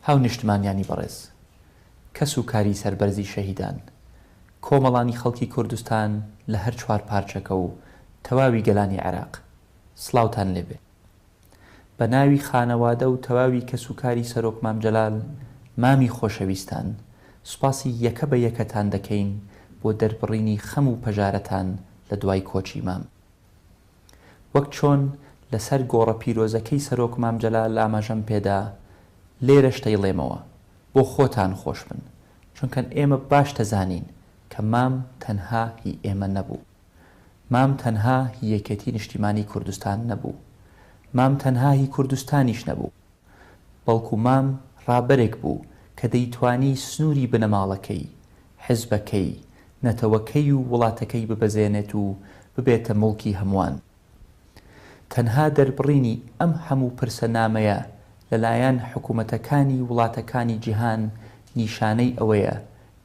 هاو نیشتمانیانی بەڕێز کەس و کاری سەربەرزی شەهیدان کۆمەڵانی خەڵکی کوردستان لە هەر چوار پارچەکە و تەواوی گەلانی عێراق سڵاوتان لێبێ بە ناوی خانەوادە و تەواوی کەس و کاری سەرۆک مام جەلال مامی خۆشەویستان سوپاسی یەکە بە یەکەتان دەکەین بۆ دەربڕینی خەم و پەژارەتان لە دوای کۆچی مام وەک چۆن لەسەر گۆڕە پیرۆزەکەی سەرۆک مام جەلال ئاماژەم پێدا لێرەش دەیڵێمەوە بۆ خۆتان خۆش بن چونکە ئێمە باش دەزانین کە مام تەنها هی ئێمە نەبوو مام تەنها هی یەکێتی نیشتیمانی کوردستان نەبوو مام تەنها هی کوردستانیش نەبوو بەڵکو مام ڕابەرێک بوو کە دەیتوانی سنووری بنەماڵەکەی حیزبەکەی نەتەوەکەی و وڵاتەکەی ببەزێنێت و ببێتە مڵکی هەمووان تەنها دەربڕینی ئەم هەموو پرسە نامەیە لەلایەن حکوومەتەکانی وڵاتەکانی جیهان نیشانەی ئەوەیە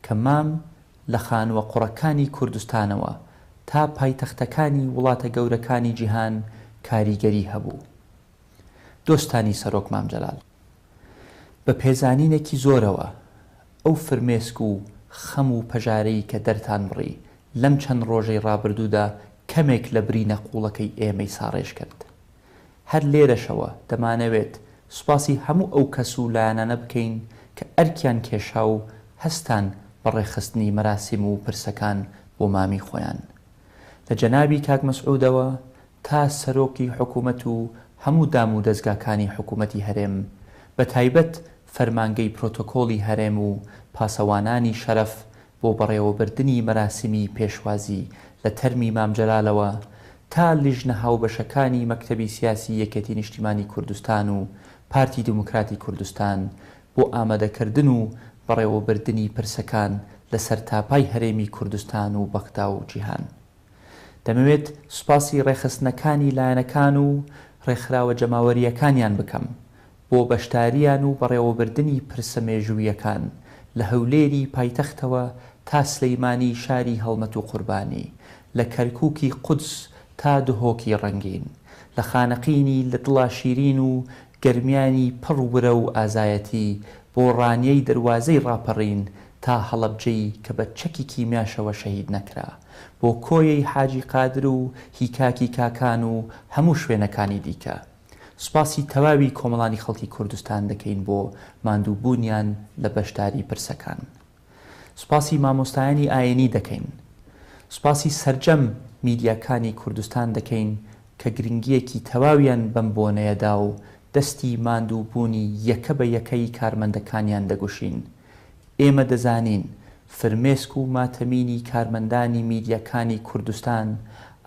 کە مام لە خانوە قوڕەکانی کوردستانەوە تا پایتەختەکانی وڵاتە گەورەکانی جیهان کاریگەری هەبوو. دۆستانی سەرۆک مام جەلال بە پێزانینێکی زۆرەوە ئەو فرمێسک و خەم و پەژارەی کە دەرتان بڕی لەم چەند ڕۆژەی ڕابردوودا کەمێک لە برینە قوڵەکەی ئێمەی ساڕێژ کرد. هەر لێرەشەوە دەمانەوێت سوپاسی هەموو ئەو کەس و لایەنانە بکەین کە ئەرکیان کێشا و هەستان بە ڕێخستنی مەراسیم و پرسەکان بۆ مامی خۆیان لە جەنابی کاک مەسعودەوە تا سەرۆکی حکوومەت و هەموو دام و دەستگاکانی حکوومەتی هەرێم بە تایبەت فەرمانگەی پرۆتۆکۆڵی هەرێم و پاسەوانانی شەرەف بۆ بەڕێوەبردنی مەراسیمی پێشوازی لە تەرمی مام جەلالەوە تا لیژنە هاوبەشەکانی مەکتەبی سیاسی یەکێتی نیشتیمانی کوردستان و پارتی دموکراتی کوردستان بۆ ئامادەکردن و بەڕێوەبردنی پرسەکان لە سەرتاپای هەرێمی کوردستان و بەغدا و جیهان. دەمەوێت سوپاسی ڕێخستنەکانی لایەنەکان و ڕێکخراوە جەماوەریەکانیان بکەم بۆ بەشداریان و بەڕێوەبردنی پرسە مێژوویەکان لە هەولێری پایتەختەوە تا سلەیمانی شاری هەڵمەت و قوربانی، لە کەرکووکی قودس تا دهۆکی ڕەنگین، لە خانەقینی لە دڵا شیرین و گەرمیانی پڕ ورە و ئازایەتی بۆ ڕانیەی دەروازەی ڕاپەڕین تا هەڵەبجەی کە بە چەکی کیمیاشەوە شەهید نەکرا، بۆ کۆیەی حاجی قادر و هیکاکی کاکان و هەموو شوێنەکانی دیکە. سوپاسی تەواوی کۆمەڵانی خەڵکی کوردستان دەکەین بۆ ماندووبوونیان لە بەشداری پرسەکان. سوپاسی مامۆستایانی ئاینی دەکەین. سوپاسی سەرجەم میدیاکانی کوردستان دەکەین کە گرنگیەکی تەواویان بەم بۆنەیەدا و دەستی ماندووبوونی یەکە بە یەکەی کارمەندەکانیان دەگوشین. ئێمە دەزانین فرمێسک و ماتەمینی کارمەندانی میدیاکانی کوردستان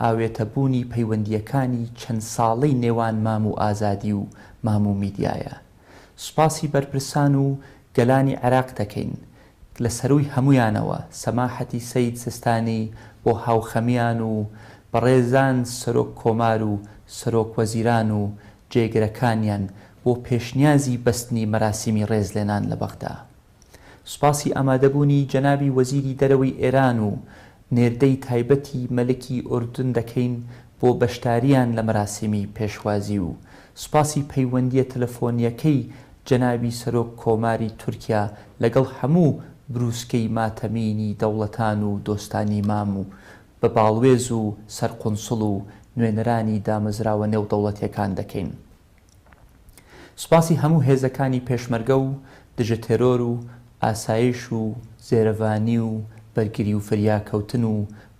ئاوێتەبوونی پەیوەندیەکانی چەند ساڵەی نێوان مام و ئازادی و مام و میدیایە. سوپاسی بەرپرسان و گەلانی عێراق دەکەین لە سەروی هەمویانەوە سەماحەتی سەید سستانی بۆ هاوخەمیان و بەڕێزان سەرۆک کۆمار و سەرۆک وەزیران و جێگرەکانیان بۆ پێشنیازی بەستنی مەراسیمی ڕێزلێنان لە بەغدا. سوپاسی ئامادەبوونی جەنابی وەزیری دەرەوەی ئێران و نێردەی تایبەتی مەلکی ئوردن دەکەین بۆ بەشداریان لە مەراسیمی پێشوازی و سوپاسی پەیوەندیە تەلەفۆنیەکەی جەنابی سەرۆک کۆماری تورکیا لەگەڵ هەموو بروسکەی ماتەمینی دەوڵەتان و دۆستانی مام و بە باڵوێز و سەرقونسڵ و نوێنەرانی دامەزراوە نێودەوڵەتیەکان دەکەین. سوپاسی هەموو هێزەکانی پێشمەرگە و دژە تێرۆر و ئاسایش و زێرەڤانی و بەرگری و فریاکەوتن و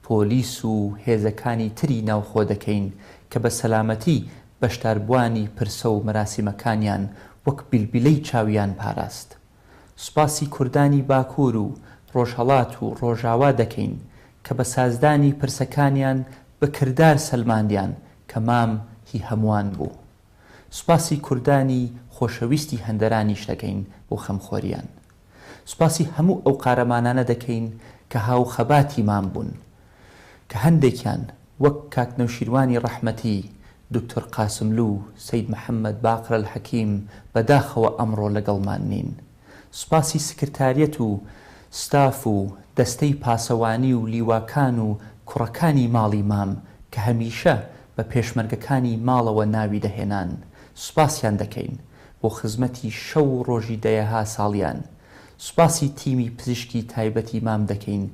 پۆلیس و هێزەکانی تری ناوخۆ دەکەین کە بە سەلامەتی بەشداربوانی پرسە و مەراسیمەکانیان وەک بیلبیلەی چاویان پاراست. سوپاسی کوردانی باکوور و ڕۆژهەڵات و ڕۆژاوا دەکەین کە بە سازدانی پرسەکانیان بە کردار سەلماندیان کە مام هی هەمووان بوو. سوپاسی کوردانی خۆشەویستی هەندەرانیش دەکەین بۆ خەمخۆریان. سوپاسی هەموو ئەو قارەمانانە دەکەین کە هاو خەباتی مام بوون کە هەندێکیان وەک کاک نەوشیروانی ڕەحمەتی، دکتۆر قاسملوو، سەید محەممەد باقرە الحەکیم بەداخەوە ئەمڕۆ لەگەڵمان نین. سوپاسی سکرتاریەت و ستاف و دەستەی پاسەوانی و لیواکان و کوڕەکانی ماڵی مام کە هەمیشە بە پێشمەرگەکانی ماڵەوە ناوی دەهێنان. سوپاسیان دەکەین بۆ خزمەتی شەو و ڕۆژی دەیەها ساڵیان. سوپاسی تیمی پزیشکی تایبەتی مام دەکەین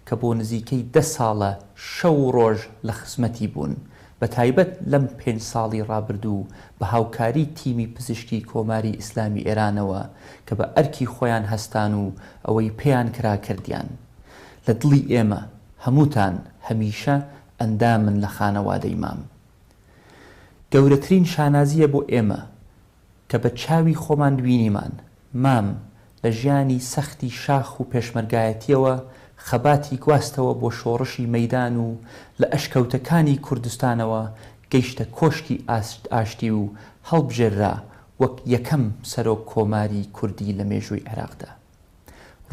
کە بۆ نزیکەی 10 ساڵە شەو و ڕۆژ لە خزمەتی بوون، بە تایبەت لەم 5 ساڵی ڕابردوو بە هاوکاری تیمی پزیشکی کۆماری ئیسلامی ئێرانەوە کە بە ئەرکی خۆیان هەستان و ئەوەی پێیان کرا کردیان. لە دڵی ئێمە هەمووتان هەمیشە ئەندامن لە خانەوادەی مام. گەورەترین شانازیە بۆ ئێمە کە بە چاوی خۆمان دوینیمان مام لە ژیانی سەختی شاخ و پێشمەرگایەتیەوە خەباتی گواستەوە بۆ شۆڕشی مەیدان و لە ئەشکەوتەکانی کوردستانەوە گەیشتە کۆشکی ئاشتی و هەڵبژێررا وەک یەکەم سەرۆک کۆماری کوردی لە مێژووی عێراقدا.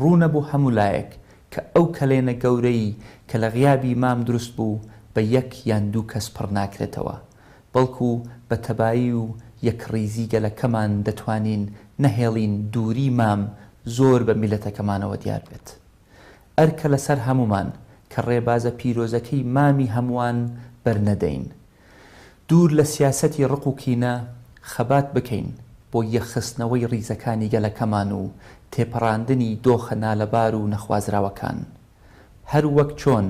ڕوونە بۆ هەموو لایەک کە ئەو کەلێنە گەورەی کە لە غیابی مام دروست بوو بە یەک یان دوو کەس پڕ ناکرێتەوە، بەڵکو بە تەبایی و یەکڕیزی گەلەکەمان دەتوانین نەهێڵین دووری مام زۆر بە میلەتەکەمانەوە دیار بێت. ئەرکە لەسەر هەمومان کە ڕێبازە پیرۆزەکەی مامی هەمووان بەرنەدەین. دوور لە سیاسەتی ڕق و کینە خەبات بکەین بۆ یەخستنەوەی ڕیزەکانی گەلەکەمان و تێپەڕاندنی دۆخە نالەبار و نەخوازراوەکان. هەر وەک چۆن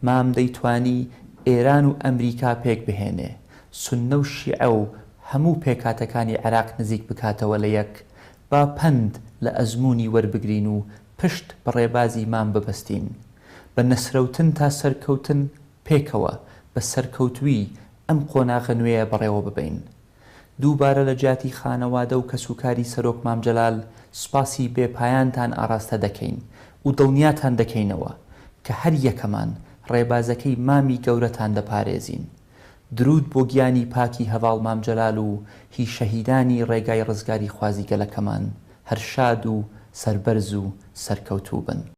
مام دەیتوانی ئێران و ئەمریکا پێک بهێنێ، سوننە و شیعە و هەموو پێکاتەکانی عێراق نزیک بکاتەوە لە یەک، با پەند لە ئەزمموی وەربگرین و پشت بە ڕێبازی مام ببەستین، بە نەسرەوتن تا سەرکەوتن پێکەوە بە سەرکەوتوی ئەم قۆناغە نوێیە بەڕێوە ببین. دووبارە لە جاتی خانەوادە و کەسوکاری سەرۆک مام جەلال سوپاسی بێپایانتان ئاراستە دەکەین و دڵنیاتان دەکەینەوە کە هەر یەکەمان ڕێبازەکەی مامی گەورەتان دەپارێزین. درود بۆ گیانی پاکی هەواڵ مام جەلال و هی شەهیدانی ڕێگای ڕزگاری خوازی گەلەکەمان، هەر شاد و سەربەرز و سەرکەوتوو بن.